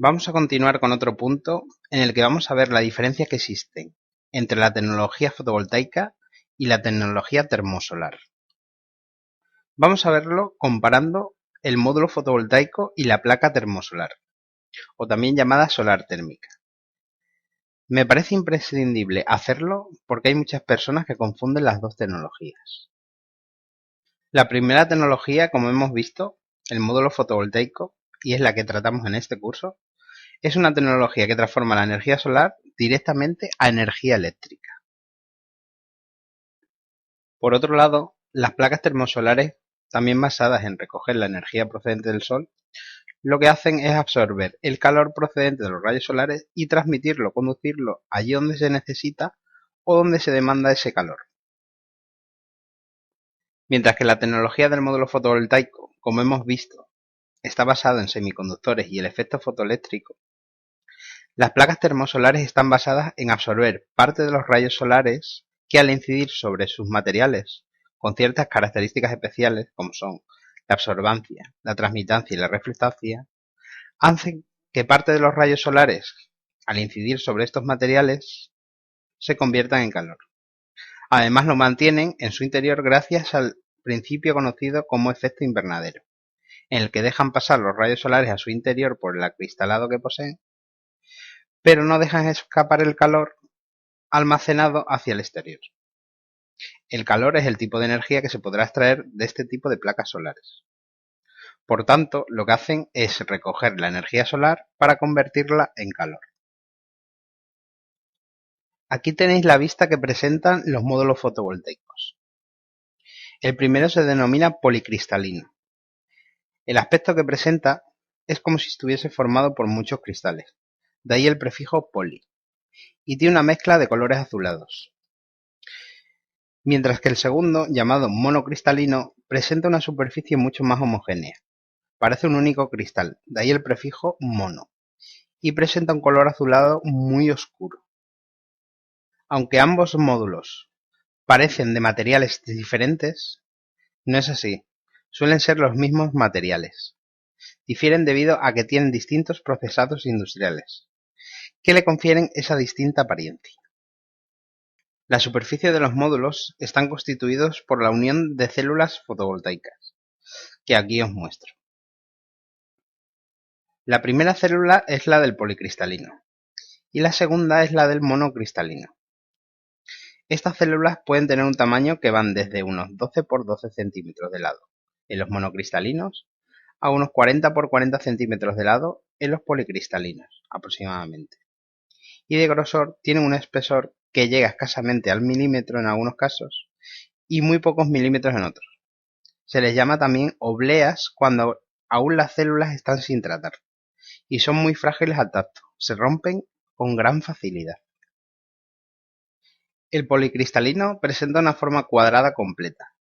Vamos a continuar con otro punto en el que vamos a ver la diferencia que existe entre la tecnología fotovoltaica y la tecnología termosolar. Vamos a verlo comparando el módulo fotovoltaico y la placa termosolar, o también llamada solar térmica. Me parece imprescindible hacerlo porque hay muchas personas que confunden las dos tecnologías. La primera tecnología, como hemos visto, el módulo fotovoltaico, y es la que tratamos en este curso, es una tecnología que transforma la energía solar directamente a energía eléctrica. Por otro lado, las placas termosolares, también basadas en recoger la energía procedente del sol, lo que hacen es absorber el calor procedente de los rayos solares y transmitirlo, conducirlo allí donde se necesita o donde se demanda ese calor. Mientras que la tecnología del módulo fotovoltaico, como hemos visto, está basada en semiconductores y el efecto fotoeléctrico, las placas termosolares están basadas en absorber parte de los rayos solares que, al incidir sobre sus materiales con ciertas características especiales, como son la absorbancia, la transmitancia y la reflectancia, hacen que parte de los rayos solares, al incidir sobre estos materiales, se conviertan en calor. Además, lo mantienen en su interior gracias al principio conocido como efecto invernadero, en el que dejan pasar los rayos solares a su interior por el acristalado que poseen, pero no dejan escapar el calor almacenado hacia el exterior. El calor es el tipo de energía que se podrá extraer de este tipo de placas solares. Por tanto, lo que hacen es recoger la energía solar para convertirla en calor. Aquí tenéis la vista que presentan los módulos fotovoltaicos. El primero se denomina policristalino. El aspecto que presenta es como si estuviese formado por muchos cristales, de ahí el prefijo poli, y tiene una mezcla de colores azulados. Mientras que el segundo, llamado monocristalino, presenta una superficie mucho más homogénea. Parece un único cristal, de ahí el prefijo mono, y presenta un color azulado muy oscuro. Aunque ambos módulos parecen de materiales diferentes, no es así, suelen ser los mismos materiales. Difieren debido a que tienen distintos procesados industriales, que le confieren esa distinta apariencia. La superficie de los módulos están constituidos por la unión de células fotovoltaicas, que aquí os muestro. La primera célula es la del policristalino y la segunda es la del monocristalino. Estas células pueden tener un tamaño que van desde unos 12 por 12 centímetros de lado en los monocristalinos a unos 40 por 40 centímetros de lado en los policristalinos aproximadamente. Y de grosor tienen un espesor que llega escasamente al milímetro en algunos casos y muy pocos milímetros en otros. Se les llama también obleas cuando aún las células están sin tratar y son muy frágiles al tacto, se rompen con gran facilidad. El policristalino presenta una forma cuadrada completa,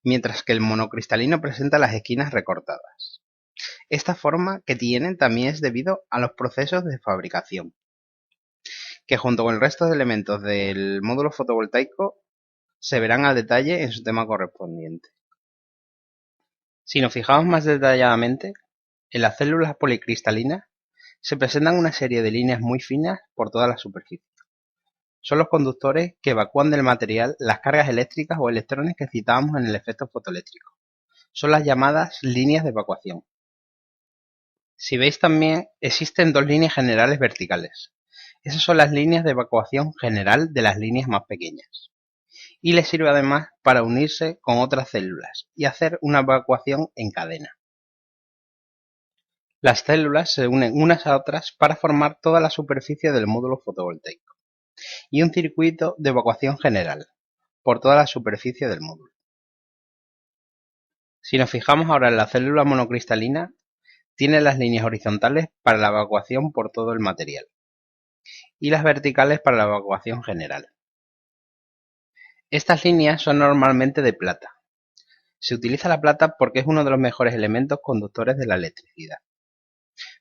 mientras que el monocristalino presenta las esquinas recortadas. Esta forma que tienen también es debido a los procesos de fabricación, que junto con el resto de elementos del módulo fotovoltaico se verán al detalle en su tema correspondiente. Si nos fijamos más detalladamente, en las células policristalinas se presentan una serie de líneas muy finas por toda la superficie. Son los conductores que evacúan del material las cargas eléctricas o electrones que citábamos en el efecto fotoeléctrico. Son las llamadas líneas de evacuación. Si veis también, existen dos líneas generales verticales. Esas son las líneas de evacuación general de las líneas más pequeñas. Y les sirve además para unirse con otras células y hacer una evacuación en cadena. Las células se unen unas a otras para formar toda la superficie del módulo fotovoltaico y un circuito de evacuación general por toda la superficie del módulo. Si nos fijamos ahora en la célula monocristalina, tiene las líneas horizontales para la evacuación por todo el material y las verticales para la evacuación general. Estas líneas son normalmente de plata. Se utiliza la plata porque es uno de los mejores elementos conductores de la electricidad,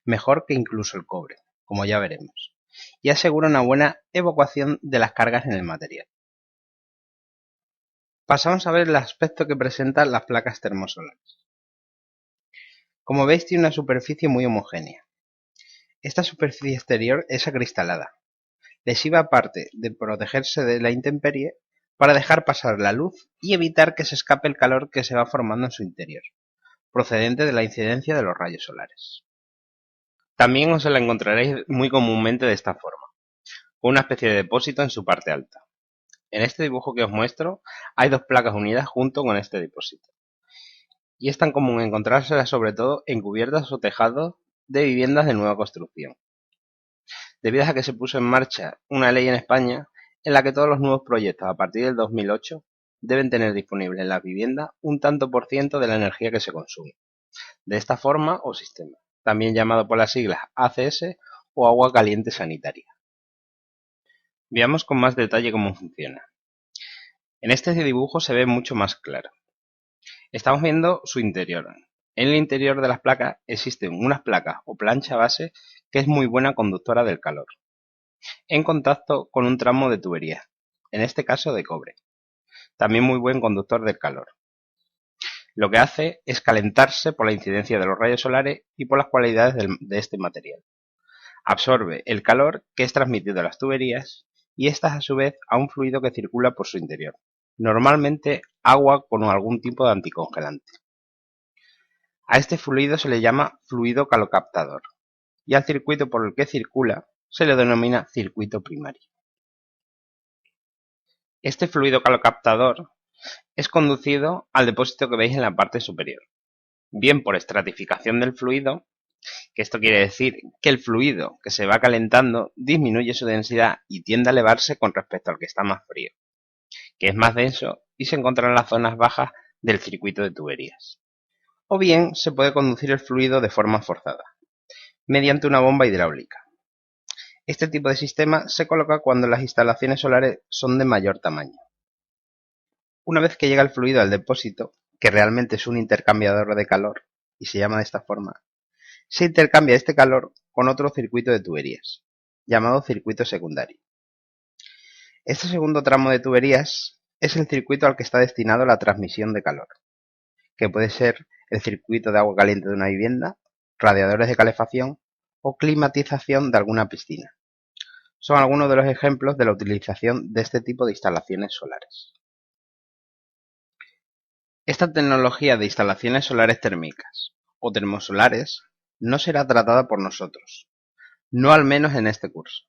mejor que incluso el cobre, como ya veremos, y asegura una buena evacuación de las cargas en el material. Pasamos a ver el aspecto que presentan las placas termosolares. Como veis, tiene una superficie muy homogénea. Esta superficie exterior es acristalada, lesiva aparte de protegerse de la intemperie para dejar pasar la luz y evitar que se escape el calor que se va formando en su interior, procedente de la incidencia de los rayos solares. También os la encontraréis muy comúnmente de esta forma, con una especie de depósito en su parte alta. En este dibujo que os muestro hay dos placas unidas junto con este depósito, y es tan común encontrárselas sobre todo en cubiertas o tejados de viviendas de nueva construcción, debido a que se puso en marcha una ley en España en la que todos los nuevos proyectos a partir del 2008 deben tener disponible en las viviendas un tanto por ciento de la energía que se consume, de esta forma o sistema, también llamado por las siglas ACS o agua caliente sanitaria. Veamos con más detalle cómo funciona. En este dibujo se ve mucho más claro. Estamos viendo su interior. En el interior de las placas existen unas placas o plancha base que es muy buena conductora del calor, en contacto con un tramo de tubería, en este caso de cobre, también muy buen conductor del calor. Lo que hace es calentarse por la incidencia de los rayos solares y por las cualidades de este material. Absorbe el calor que es transmitido a las tuberías y estas a su vez a un fluido que circula por su interior, normalmente agua con algún tipo de anticongelante. A este fluido se le llama fluido calocaptador y al circuito por el que circula se le denomina circuito primario. Este fluido calocaptador es conducido al depósito que veis en la parte superior, bien por estratificación del fluido, que esto quiere decir que el fluido que se va calentando disminuye su densidad y tiende a elevarse con respecto al que está más frío, que es más denso y se encuentra en las zonas bajas del circuito de tuberías. O bien se puede conducir el fluido de forma forzada, mediante una bomba hidráulica. Este tipo de sistema se coloca cuando las instalaciones solares son de mayor tamaño. Una vez que llega el fluido al depósito, que realmente es un intercambiador de calor, y se llama de esta forma, se intercambia este calor con otro circuito de tuberías, llamado circuito secundario. Este segundo tramo de tuberías es el circuito al que está destinado la transmisión de calor, que puede ser el circuito de agua caliente de una vivienda, radiadores de calefacción o climatización de alguna piscina. Son algunos de los ejemplos de la utilización de este tipo de instalaciones solares. Esta tecnología de instalaciones solares térmicas o termosolares no será tratada por nosotros, no al menos en este curso.